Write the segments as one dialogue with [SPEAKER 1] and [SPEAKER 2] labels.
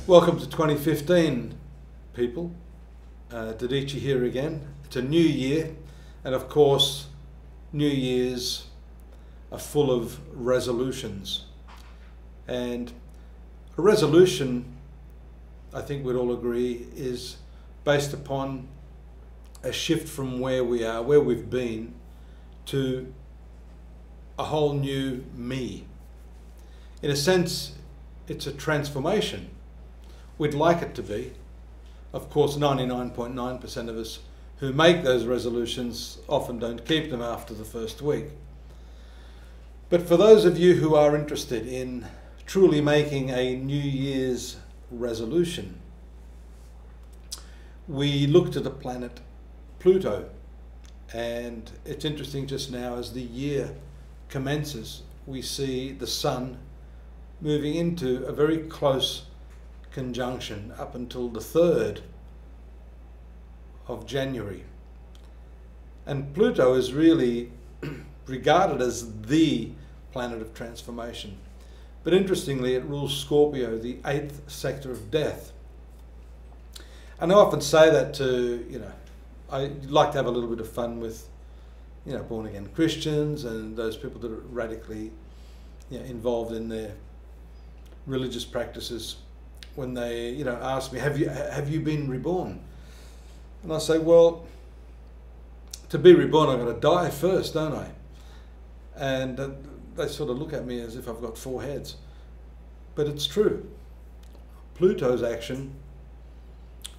[SPEAKER 1] Welcome to 2015, people. Dadhichi here again. It's a new year, and of course, New Year's are full of resolutions. And a resolution, I think we'd all agree, is based upon a shift from where we are, where we've been, to a whole new me. In a sense, it's a transformation. We'd like it to be. Of course, 99.9% of us who make those resolutions often don't keep them after the first week. But for those of you who are interested in truly making a New Year's resolution, we looked at the planet Pluto, and it's interesting just now as the year commences, we see the Sun moving into a very close conjunction up until the 3rd of January. And Pluto is really regarded as the planet of transformation. But interestingly, it rules Scorpio, the 8th sector of death. And I often say that to, I like to have a little bit of fun with, born again Christians and those people that are radically, involved in their religious practices. When they, ask me, have you been reborn? And I say, well, to be reborn, I've got to die first, don't I? And they sort of look at me as if I've got 4 heads. But it's true. Pluto's action,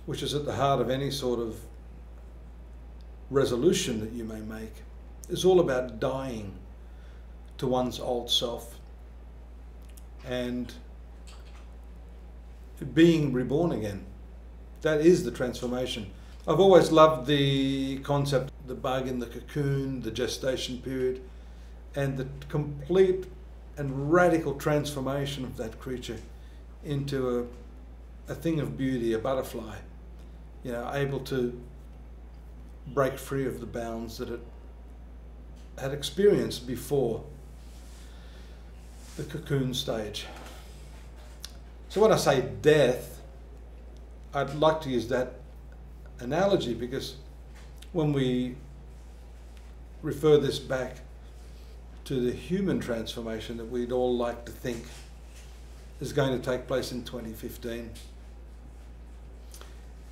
[SPEAKER 1] which is at the heart of any sort of resolution that you may make, is all about dying to one's old self and being reborn again. That is the transformation. I've always loved the concept, the bug in the cocoon, the gestation period, and the complete and radical transformation of that creature into a thing of beauty, a butterfly, able to break free of the bounds that it had experienced before the cocoon stage. So when I say death, I'd like to use that analogy because when we refer this back to the human transformation that we'd all like to think is going to take place in 2015,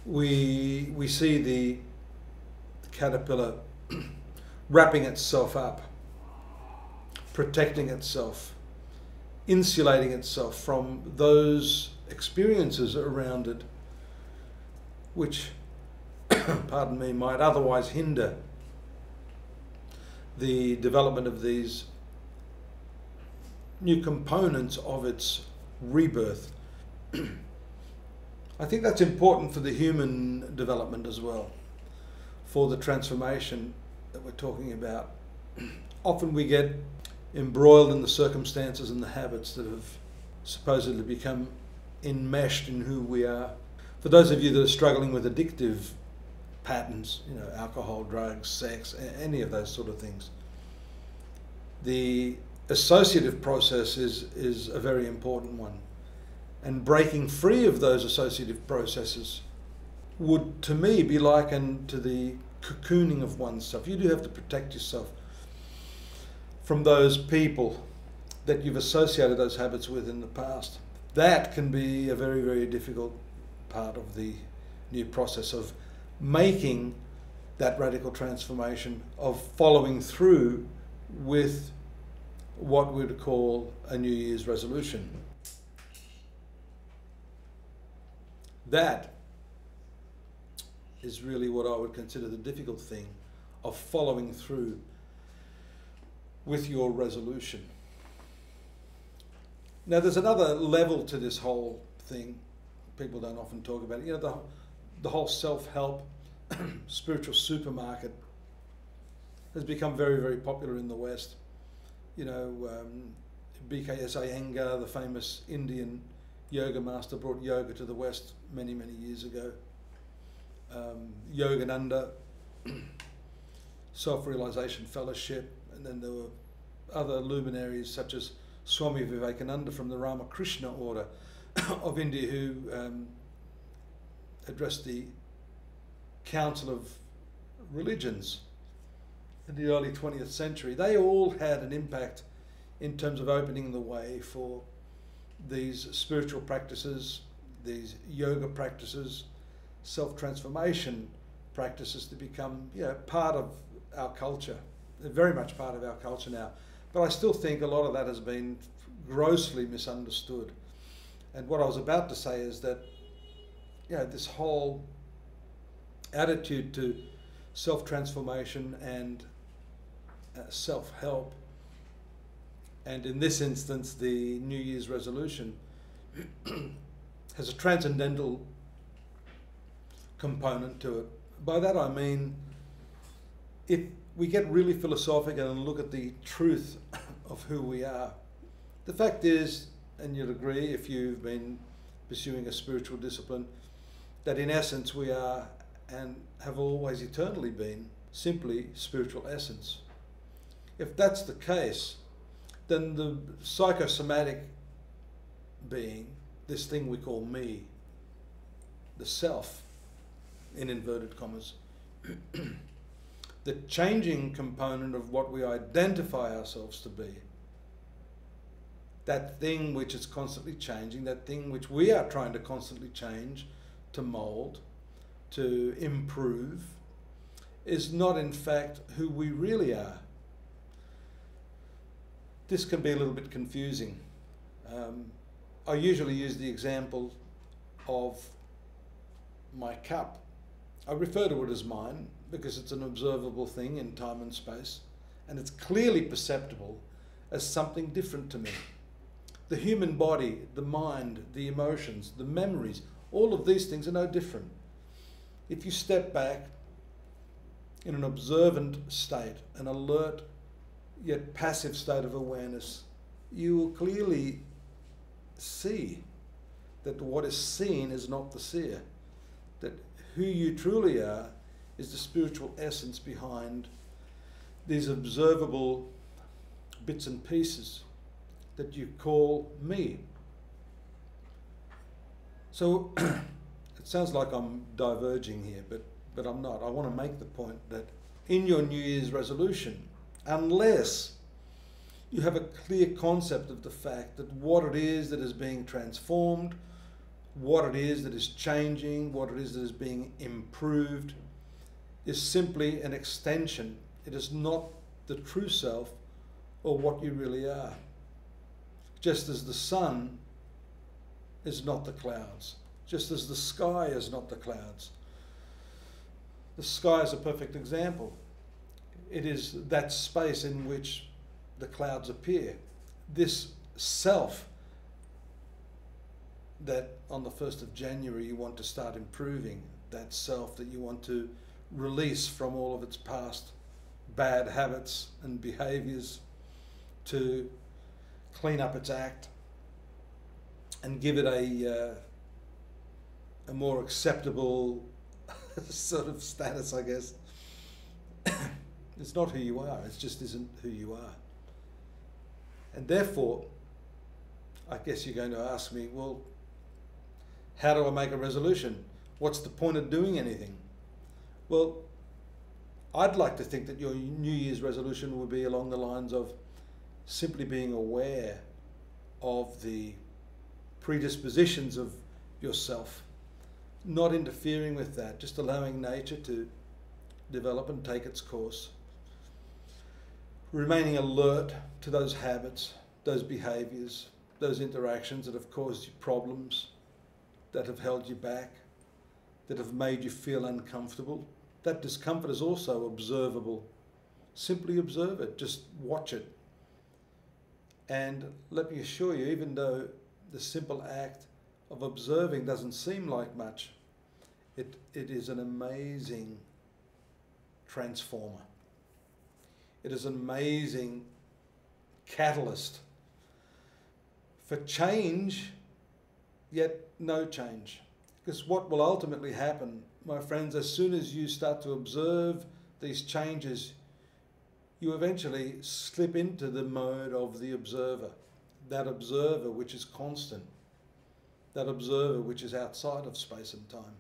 [SPEAKER 1] we see the caterpillar wrapping itself up, protecting itself, insulating itself from those experiences around it which, pardon me, might otherwise hinder the development of these new components of its rebirth. I think that's important for the human development as well, for the transformation that we're talking about. Often we get embroiled in the circumstances and the habits that have supposedly become enmeshed in who we are. For those of you that are struggling with addictive patterns, alcohol, drugs, sex, any of those sort of things, the associative process is a very important one. And breaking free of those associative processes would, to me, be likened to the cocooning of oneself. You do have to protect yourself from those people that you've associated those habits with in the past. That can be a very, very difficult part of the new process of making that radical transformation, of following through with what we'd call a New Year's resolution. That is really what I would consider the difficult thing of following through with your resolution. Now there's another level to this whole thing. People don't often talk about it. The whole self-help spiritual supermarket has become very, very popular in the West. B.K.S. Iyengar, the famous Indian yoga master, brought yoga to the West many, many years ago. Yogananda, Self-Realization Fellowship, and then there were other luminaries such as Swami Vivekananda from the Ramakrishna order. of India who addressed the Council of Religions in the early 20th century, they all had an impact in terms of opening the way for these spiritual practices, these yoga practices, self-transformation practices to become part of our culture. They're very much part of our culture now. But I still think a lot of that has been grossly misunderstood. And what I was about to say is that this whole attitude to self-transformation and self-help, and in this instance the New Year's resolution, has a transcendental component to it. By that I mean, if we get really philosophical and look at the truth of who we are, the fact is, and you'll agree if you've been pursuing a spiritual discipline, that in essence we are, and have always eternally been, simply spiritual essence. If that's the case, then the psychosomatic being, this thing we call me, the self, in inverted commas, the changing component of what we identify ourselves to be, that thing which is constantly changing, that thing which we are trying to constantly change, to mould, to improve, is not in fact who we really are. This can be a little bit confusing. I usually use the example of my cup. I refer to it as mine because it's an observable thing in time and space, and it's clearly perceptible as something different to me. The human body, the mind, the emotions, the memories, all of these things are no different. If you step back in an observant state, an alert yet passive state of awareness, you will clearly see that what is seen is not the seer, that who you truly are is the spiritual essence behind these observable bits and pieces that you call me. So it sounds like I'm diverging here, but I'm not. I want to make the point that in your New Year's resolution, unless you have a clear concept of the fact that what it is that is being transformed, what it is that is changing, what it is that is being improved, is simply an extension. It is not the true self or what you really are. Just as the sun is not the clouds, just as the sky is not the clouds. The sky is a perfect example. It is that space in which the clouds appear. This self that on the 1st of January you want to start improving, that self that you want to release from all of its past bad habits and behaviors, to clean up its act and give it a more acceptable sort of status, I guess. It's not who you are, it just isn't who you are. And therefore, I guess you're going to ask me, well, how do I make a resolution? What's the point of doing anything? Well, I'd like to think that your New Year's resolution would be along the lines of simply being aware of the predispositions of yourself, not interfering with that, just allowing nature to develop and take its course, remaining alert to those habits, those behaviors, those interactions that have caused you problems, that have held you back, that have made you feel uncomfortable. That discomfort is also observable. Simply observe it, just watch it. And let me assure you, even though the simple act of observing doesn't seem like much, it is an amazing transformer. It is an amazing catalyst for change, yet no change. Because what will ultimately happen, my friends, as soon as you start to observe these changes, you eventually slip into the mode of the observer, that observer which is constant, that observer which is outside of space and time.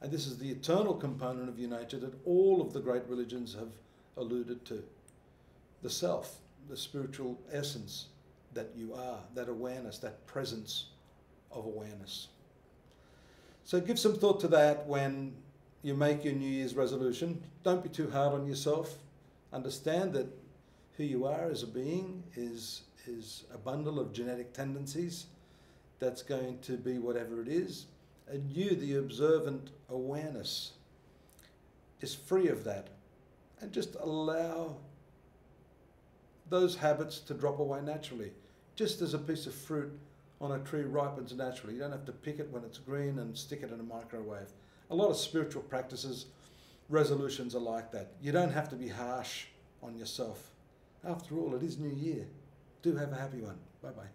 [SPEAKER 1] And this is the eternal component of your nature that all of the great religions have alluded to. The self, the spiritual essence that you are, that awareness, that presence of awareness. So give some thought to that when you make your New Year's resolution. Don't be too hard on yourself. Understand that who you are as a being is a bundle of genetic tendencies that's going to be whatever it is. And you, the observant awareness, is free of that. And just allow those habits to drop away naturally. Just as a piece of fruit on a tree ripens naturally. You don't have to pick it when it's green and stick it in a microwave. A lot of spiritual practices, resolutions are like that. You don't have to be harsh on yourself. After all, it is New Year. Do have a happy one. Bye-bye.